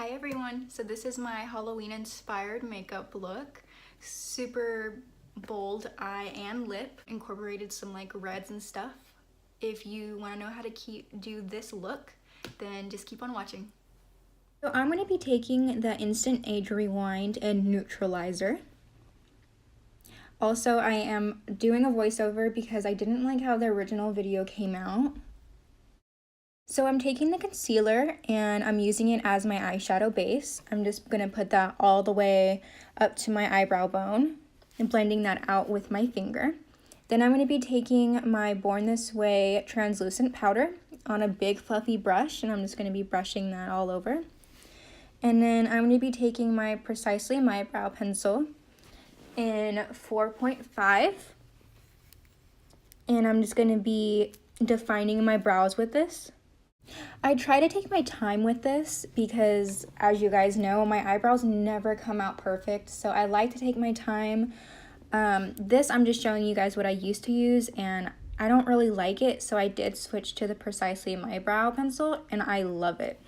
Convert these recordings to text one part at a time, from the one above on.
Hi everyone, so this is my Halloween inspired makeup look. Super bold eye and lip, incorporated some like reds and stuff. If you want to know how to do this look, then just keep on watching. So I'm going to be taking the Instant Age Rewind and Neutralizer. Also, I am doing a voiceover because I didn't like how the original video came out. So I'm taking the concealer and I'm using it as my eyeshadow base. I'm just going to put that all the way up to my eyebrow bone and blending that out with my finger. Then I'm going to be taking my Born This Way translucent powder on a big fluffy brush, and I'm just going to be brushing that all over. And then I'm going to be taking my Precisely My Brow Pencil in 4.5, and I'm just going to be defining my brows with this. I try to take my time with this because, as you guys know, my eyebrows never come out perfect, so I like to take my time. This, I'm just showing you guys what I used to use, and I don't really like it, so I did switch to the Precisely My Brow Pencil, and I love it.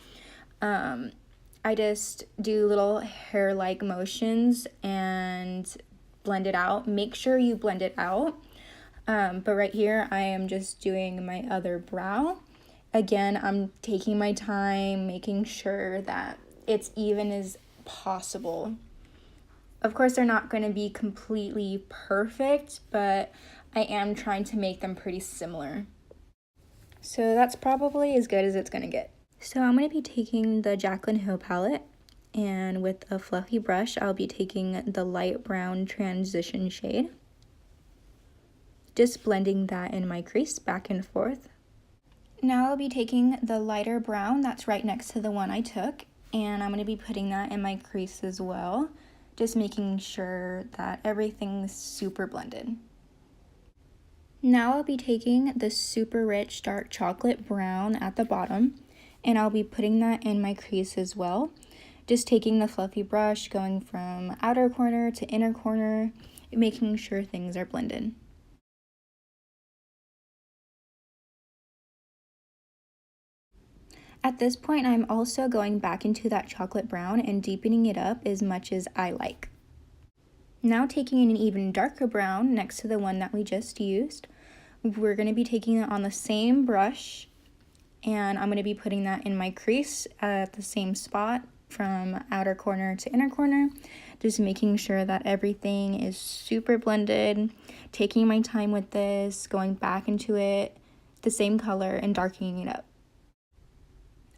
I just do little hair-like motions and blend it out. Make sure you blend it out. But right here, I am just doing my other brow. Again, I'm taking my time, making sure that it's even as possible. Of course, they're not going to be completely perfect, but I am trying to make them pretty similar. So that's probably as good as it's going to get. So I'm going to be taking the Jaclyn Hill palette, and with a fluffy brush, I'll be taking the light brown transition shade. Just blending that in my crease back and forth. Now I'll be taking the lighter brown that's right next to the one I took, and I'm going to be putting that in my crease as well, just making sure that everything's super blended. Now I'll be taking the super rich dark chocolate brown at the bottom, and I'll be putting that in my crease as well, just taking the fluffy brush, going from outer corner to inner corner, making sure things are blended. At this point, I'm also going back into that chocolate brown and deepening it up as much as I like. Now taking an even darker brown next to the one that we just used, we're going to be taking it on the same brush, and I'm going to be putting that in my crease at the same spot from outer corner to inner corner, just making sure that everything is super blended, taking my time with this, going back into it, the same color, and darkening it up.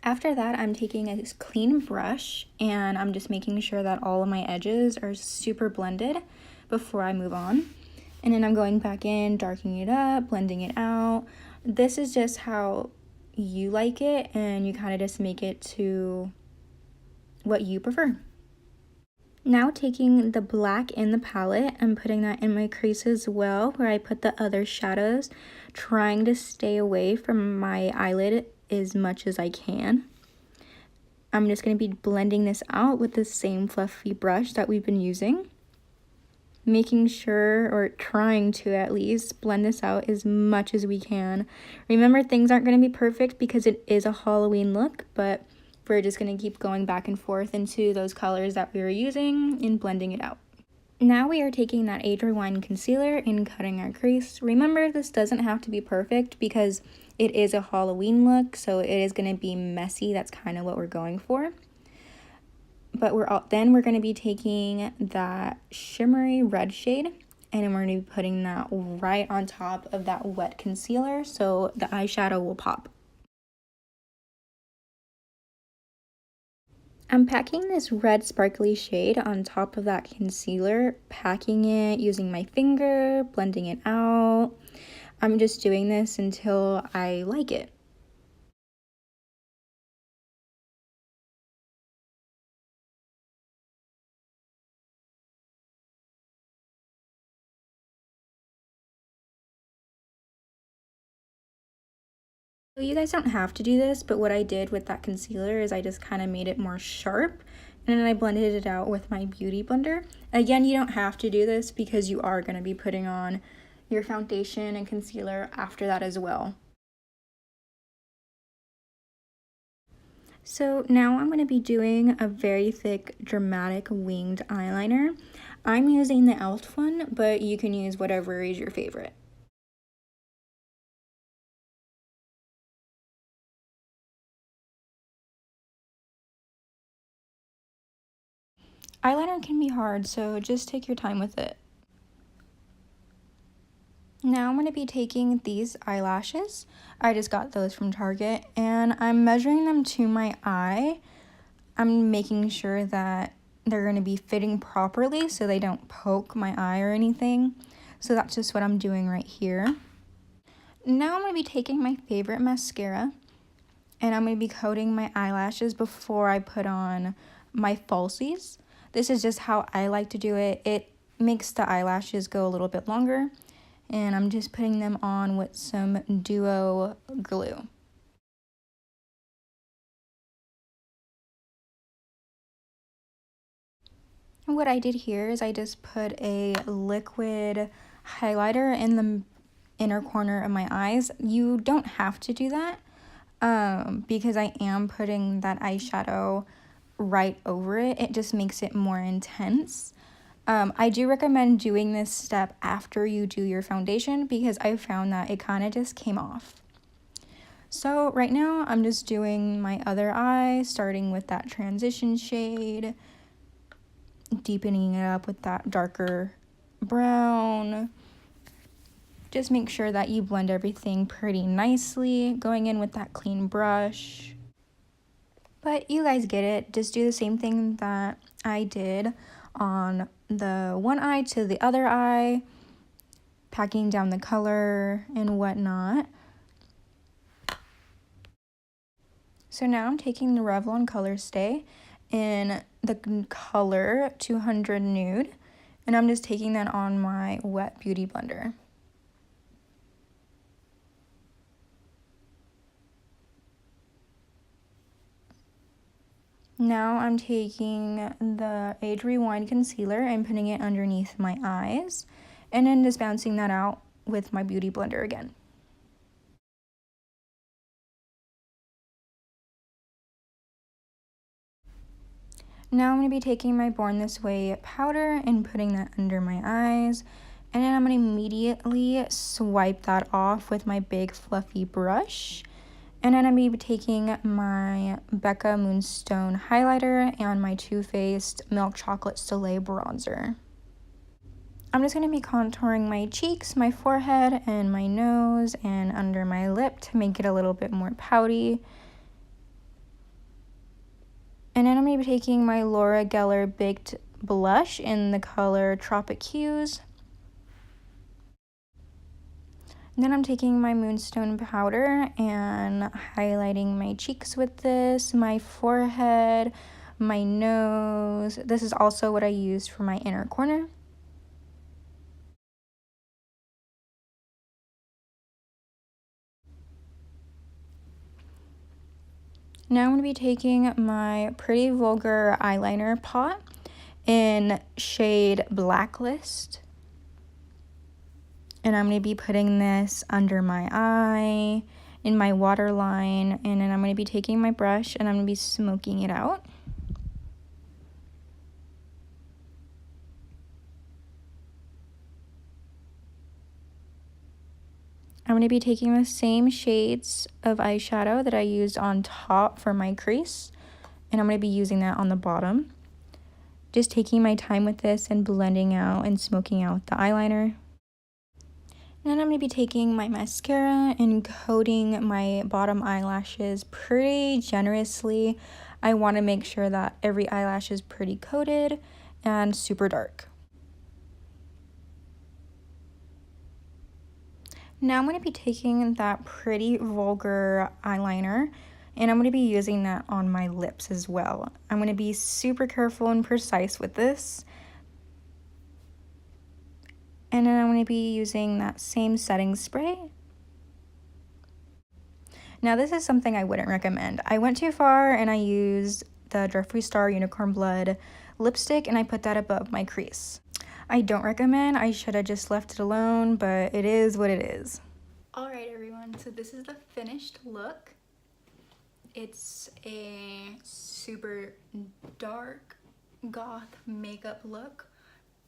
After that, I'm taking a clean brush and I'm just making sure that all of my edges are super blended before I move on. And then I'm going back in, darkening it up, blending it out. This is just how you like it, and you kind of just make it to what you prefer. Now taking the black in the palette and putting that in my crease as well, where I put the other shadows, trying to stay away from my eyelid as much as I can. I'm just going to be blending this out with the same fluffy brush that we've been using, making sure, or trying to at least, blend this out as much as we can. Remember, things aren't going to be perfect because it is a Halloween look, but we're just going to keep going back and forth into those colors that we were using and blending it out. Now we are taking that Age Rewind concealer and cutting our crease. Remember, this doesn't have to be perfect because it is a Halloween look, so it is going to be messy. That's kind of what we're going for. But then we're going to be taking that shimmery red shade, and then we're going to be putting that right on top of that wet concealer so the eyeshadow will pop. I'm packing this red sparkly shade on top of that concealer, packing it using my finger, blending it out. I'm just doing this until I like it. So you guys don't have to do this, but what I did with that concealer is I just kind of made it more sharp, and then I blended it out with my beauty blender. Again, you don't have to do this because you are going to be putting on your foundation and concealer after that as well. So now I'm going to be doing a very thick, dramatic winged eyeliner. I'm using the e.l.f. one, but you can use whatever is your favorite. Eyeliner can be hard, so just take your time with it. Now I'm going to be taking these eyelashes. I just got those from Target, and I'm measuring them to my eye. I'm making sure that they're going to be fitting properly so they don't poke my eye or anything. So that's just what I'm doing right here. Now I'm going to be taking my favorite mascara, and I'm going to be coating my eyelashes before I put on my falsies. This is just how I like to do it. It makes the eyelashes go a little bit longer, and I'm just putting them on with some Duo glue. What I did here is I just put a liquid highlighter in the inner corner of my eyes. You don't have to do that because I am putting that eyeshadow right over it. It just makes it more intense. I do recommend doing this step after you do your foundation because I found that it kind of just came off. So right now I'm just doing my other eye, starting with that transition shade, deepening it up with that darker brown. Just make sure that you blend everything pretty nicely, going in with that clean brush. But you guys get it. Just do the same thing that I did on the one eye to the other eye, packing down the color and whatnot. So now I'm taking the Revlon Color Stay in the color 200 Nude, and I'm just taking that on my wet beauty blender. Now I'm taking the Age Rewind Concealer and putting it underneath my eyes, and then just bouncing that out with my beauty blender again. Now I'm going to be taking my Born This Way powder and putting that under my eyes, and then I'm going to immediately swipe that off with my big fluffy brush. And then I'm going to be taking my Becca Moonstone highlighter and my Too Faced Milk Chocolate Soleil bronzer. I'm just going to be contouring my cheeks, my forehead, and my nose, and under my lip to make it a little bit more pouty. And then I'm going to be taking my Laura Geller Baked Blush in the color Tropic Hues. And then I'm taking my Moonstone powder and highlighting my cheeks with this, my forehead, my nose. This is also what I used for my inner corner. Now I'm going to be taking my Pretty Vulgar eyeliner pot in shade Blacklist. And I'm going to be putting this under my eye, in my waterline, and then I'm going to be taking my brush and I'm going to be smoking it out. I'm going to be taking the same shades of eyeshadow that I used on top for my crease, and I'm going to be using that on the bottom. Just taking my time with this and blending out and smoking out the eyeliner. And then I'm going to be taking my mascara and coating my bottom eyelashes pretty generously. I want to make sure that every eyelash is pretty coated and super dark. Now I'm going to be taking that Pretty Vulgar eyeliner and I'm going to be using that on my lips as well. I'm going to be super careful and precise with this. And then I'm going to be using that same setting spray. Now this is something I wouldn't recommend. I went too far and I used the Jeffree Star Unicorn Blood lipstick and I put that above my crease. I don't recommend. I should have just left it alone, but it is what it is. Alright everyone, so this is the finished look. It's a super dark goth makeup look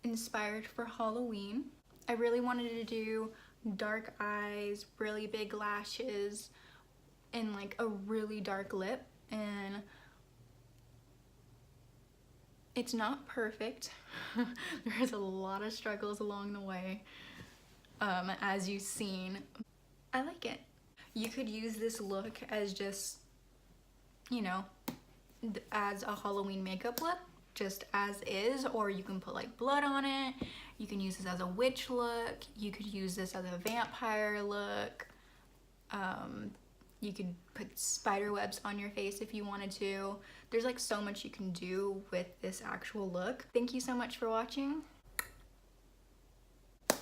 inspired for Halloween. I really wanted to do dark eyes, really big lashes, and like a really dark lip, and it's not perfect. There's a lot of struggles along the way, as you've seen. I like it. You could use this look as just, you know, as a Halloween makeup look, just as is, or you can put like blood on it. You can use this as a witch look. You could use this as a vampire look. You could put spider webs on your face if you wanted to. There's like so much you can do with this actual look. Thank you so much for watching. Bye.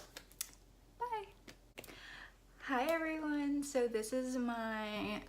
Hi everyone. So this is my